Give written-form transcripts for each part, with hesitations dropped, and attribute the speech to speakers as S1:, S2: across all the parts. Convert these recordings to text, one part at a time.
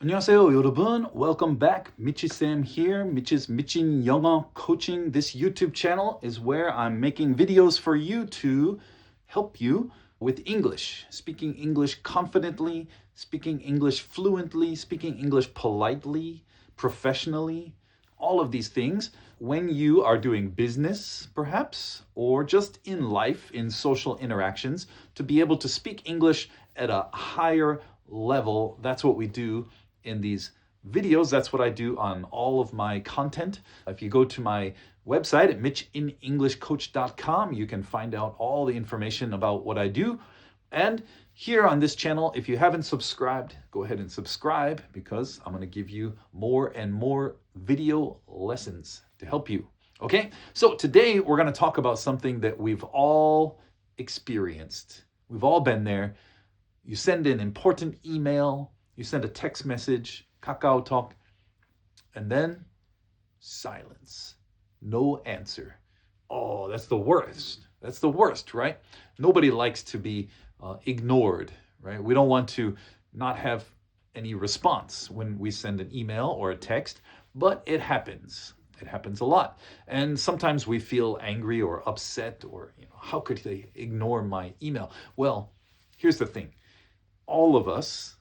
S1: 안녕하세요, 여러분. Welcome back. Michi Sam here. Michi's Michin 영어 Coaching. This YouTube channel is where I'm making videos for you to help you with English, speaking English confidently, speaking English fluently, speaking English politely, professionally, all of these things when you are doing business, perhaps, or just in life, in social interactions, to be able to speak English at a higher level. That's what we do in these videos. That's what I do on all of my content. If you go to my website at mitchinenglishcoach.com, you can find out all the information about what I do. And here on this channel, if you haven't subscribed, go ahead and subscribe because I'm going to give you more and more video lessons to help you. Okay, so today we're going to talk about something that we've all experienced. We've all been there. You send an important email, you send a text message, Kakao Talk, and then silence. No answer. Oh, that's the worst. That's the worst, right? Nobody likes to be ignored, right? We don't want to not have any response when we send an email or a text, but it happens. It happens a lot. And sometimes we feel angry or upset or, how could they ignore my email? Well, here's the thing. All of us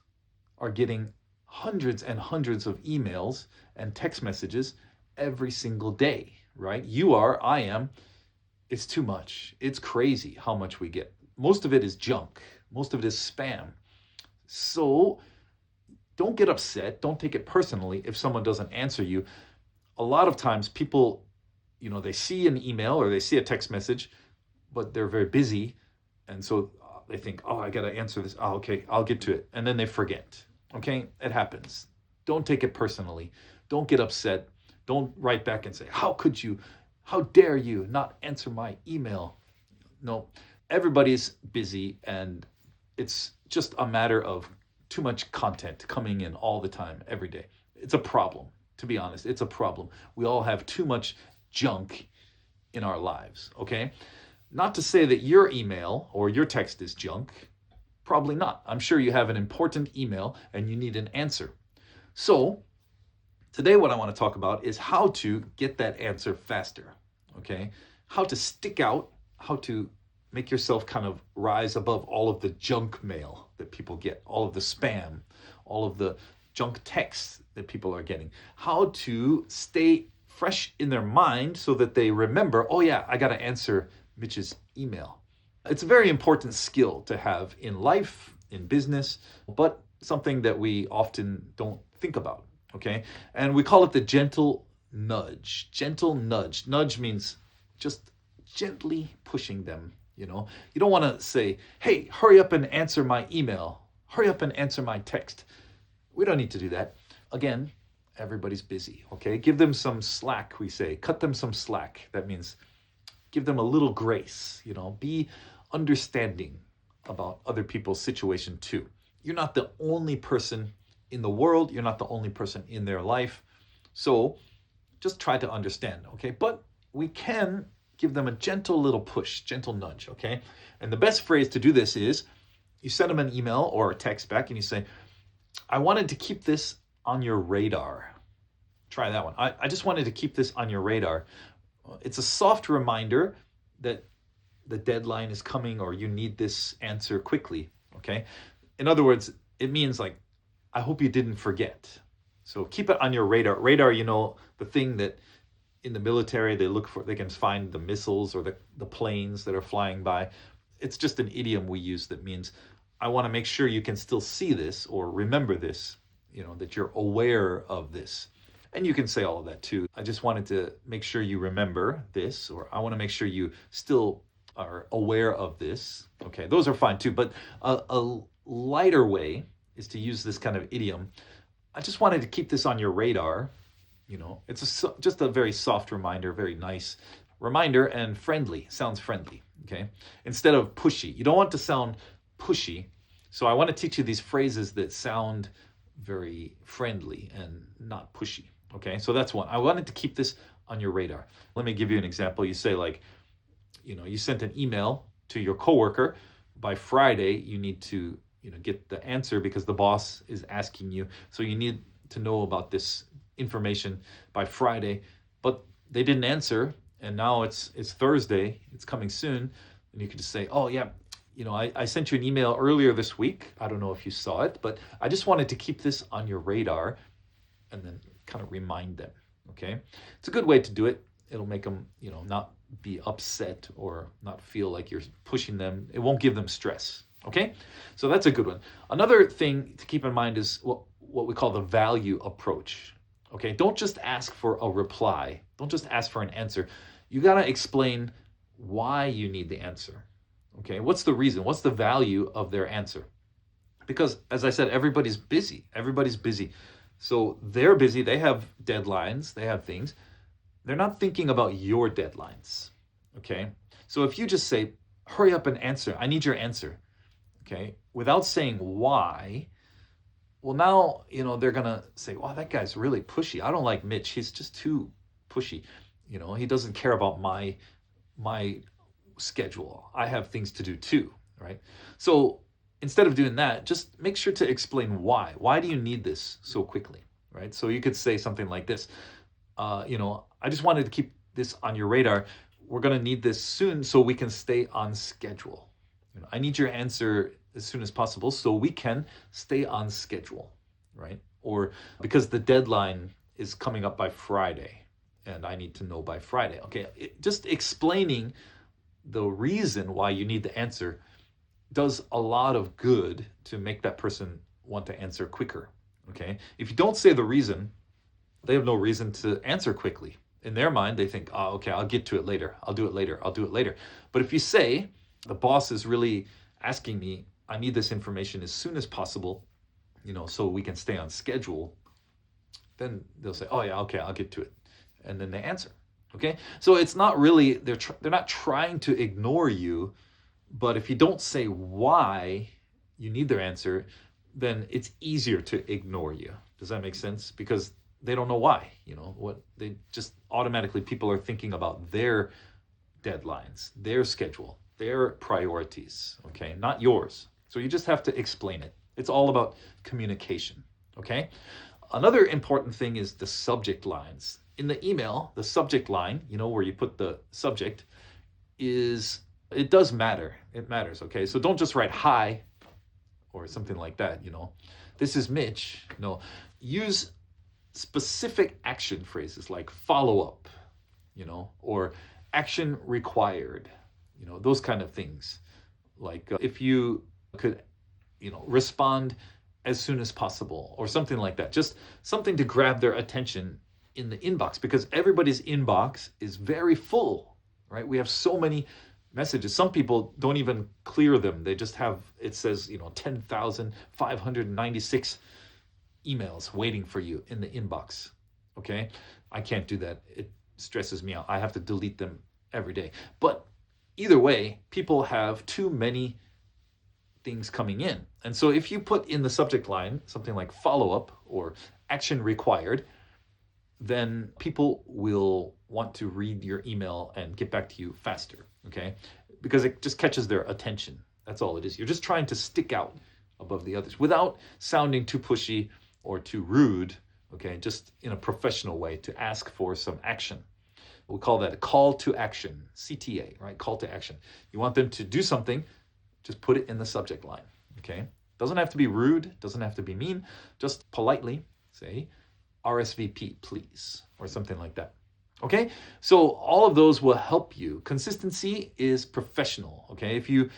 S1: are getting hundreds and hundreds of emails and text messages every single day, right? You are, I am. It's too much. It's crazy how much we get. Most of it is junk. Most of it is spam. So don't get upset. Don't take it personally if someone doesn't answer you. A lot of times people, they see an email or they see a text message, but they're very busy. And so they think, I got to answer this. Oh, okay, I'll get to it. And then they forget. Okay, it happens. Don't take it personally. Don't get upset. Don't write back and say, how dare you not answer my email? No, everybody's busy and it's just a matter of too much content coming in all the time, every day. It's a problem, to be honest. It's a problem. We all have too much junk in our lives, okay? Not to say that your email or your text is junk. Probably not. I'm sure you have an important email and you need an answer. So today what I want to talk about is how to get that answer faster, okay? How to stick out, how to make yourself kind of rise above all of the junk mail that people get, all of the spam, all of the junk texts that people are getting. How to stay fresh in their mind so that they remember, oh yeah, I got to answer Mitch's email. It's a very important skill to have in life, in business, but something that we often don't think about, okay? And we call it the gentle nudge. Gentle nudge. Nudge means just gently pushing them, You don't want to say, hey, hurry up and answer my email. Hurry up and answer my text. We don't need to do that. Again, everybody's busy, okay? Give them some slack, we say. Cut them some slack. That means give them a little grace, Be understanding about other people's situation too. You're not the only person in the world. You're not the only person in their life. So just try to understand, okay? But we can give them a gentle little push, gentle nudge, okay? And the best phrase to do this is you send them an email or a text back and you say, I wanted to keep this on your radar. Try that one. I just wanted to keep this on your radar. It's a soft reminder that the deadline is coming or you need this answer quickly, okay? In other words, it means like, I hope you didn't forget. So keep it on your radar. Radar, the thing that in the military they look for, they can find the missiles or the planes that are flying by. It's just an idiom we use that means, I want to make sure you can still see this or remember this, that you're aware of this. And you can say all of that too. I just wanted to make sure you remember this, or I want to make sure you still are aware of this. Okay, those are fine too. But a lighter way is to use this kind of idiom. I just wanted to keep this on your radar. It's just a very soft reminder, very nice reminder, and friendly. Sounds friendly, okay? Instead of pushy. You don't want to sound pushy. So I want to teach you these phrases that sound very friendly and not pushy. Okay, so that's one. I wanted to keep this on your radar. Let me give you an example. You say you sent an email to your coworker. By Friday, you need to get the answer because the boss is asking you. So you need to know about this information by Friday, but they didn't answer, and now it's Thursday. It's coming soon, and you could just say, "Oh yeah, I sent you an email earlier this week. I don't know if you saw it, but I just wanted to keep this on your radar," and then kind of remind them. Okay, it's a good way to do it. It'll make them, not be upset or not feel like you're pushing them. It won't give them stress. Okay, so that's a good one. Another thing to keep in mind is what we call the value approach. Okay, don't just ask for a reply. Don't just ask for an answer. You got to explain why you need the answer. Okay, what's the reason? What's the value of their answer? Because, as I said, everybody's busy. Everybody's busy. So they're busy. They have deadlines. They have things. They're not thinking about your deadlines. Okay, so if you just say, hurry up and answer. I need your answer. Okay, without saying why, well, now, they're going to say, wow, that guy's really pushy. I don't like Mitch. He's just too pushy. He doesn't care about my schedule. I have things to do too, right? So instead of doing that, just make sure to explain why. Why do you need this so quickly, right? So you could say something like this, I just wanted to keep this on your radar. We're going to need this soon so we can stay on schedule. I need your answer as soon as possible so we can stay on schedule, right? Or because the deadline is coming up by Friday and I need to know by Friday. Okay, just explaining the reason why you need the answer does a lot of good to make that person want to answer quicker. Okay, if you don't say the reason, they have no reason to answer quickly. In their mind, they think, oh, okay, I'll get to it later. I'll do it later. But if you say, the boss is really asking me, I need this information as soon as possible, so we can stay on schedule, then they'll say, oh yeah, okay, I'll get to it. And then they answer. Okay, so it's not really, they're not trying to ignore you, but if you don't say why you need their answer, then it's easier to ignore you. Does that make sense? Because they don't know why, what they just automatically, people are thinking about their deadlines, their schedule, their priorities, okay, not yours. So you just have to explain it. It's all about communication, okay? Another important thing is the subject lines. In the email, the subject line, where you put the subject, it does matter. It matters, okay? So don't just write hi or something like that, This is Mitch. No, use specific action phrases like follow up, or action required, those kind of things. Like if you could, respond as soon as possible or something like that. Just something to grab their attention in the inbox, because everybody's inbox is very full, right? We have so many messages. Some people don't even clear them. They just have, it says, 10,596 emails waiting for you in the inbox. Okay, I can't do that. It stresses me out. I have to delete them every day. But either way, people have too many things coming in. And so if you put in the subject line something like follow up or action required, then people will want to read your email and get back to you faster. Okay, because it just catches their attention. That's all it is. You're just trying to stick out above the others without sounding too pushy or too rude, okay, just in a professional way to ask for some action. We call that a call to action, CTA, right? Call to action. You want them to do something, just put it in the subject line, okay? Doesn't have to be rude, doesn't have to be mean, just politely say, RSVP, please, or something like that. Okay, so all of those will help you. Consistency is professional, okay? If you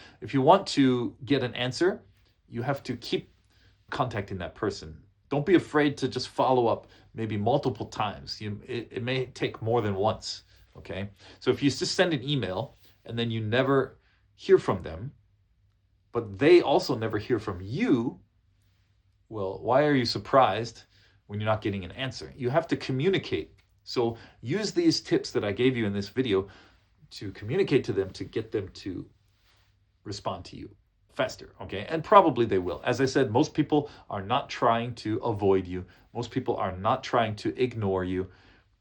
S1: want to get an answer, you have to keep contacting that person. Don't be afraid to just follow up maybe multiple times. It may take more than once, okay? So if you just send an email and then you never hear from them, but they also never hear from you, well, why are you surprised when you're not getting an answer? You have to communicate. So use these tips that I gave you in this video to communicate to them, to get them to respond to you faster, okay? And probably they will. As I said, most people are not trying to avoid you. Most people are not trying to ignore you.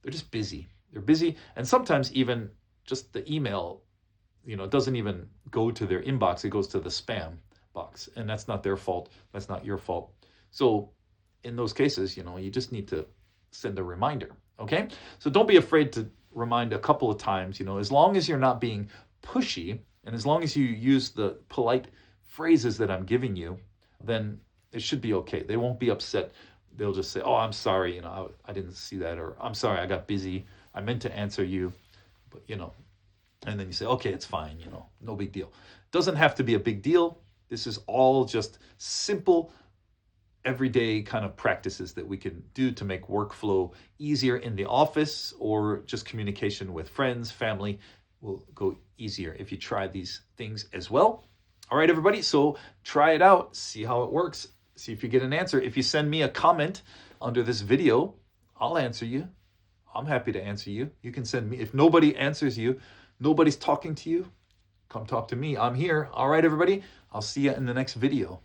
S1: They're just busy. They're busy. And sometimes even just the email, doesn't even go to their inbox. It goes to the spam. box. And that's not their fault. That's not your fault. So in those cases, you just need to send a reminder. Okay? So don't be afraid to remind a couple of times, as long as you're not being pushy and as long as you use the polite phrases that I'm giving you, then it should be okay. They won't be upset. They'll just say, oh, I'm sorry, I didn't see that, or I'm sorry, I got busy. I meant to answer you, but and then you say, okay, it's fine, no big deal. Doesn't have to be a big deal. This is all just simple, everyday kind of practices that we can do to make workflow easier in the office, or just communication with friends, family will go easier if you try these things as well. All right, everybody, so try it out, see how it works, see if you get an answer. If you send me a comment under this video, I'll answer you. I'm happy to answer you. You can send me, if nobody answers you, nobody's talking to you, come talk to me. I'm here. All right, everybody, I'll see you in the next video.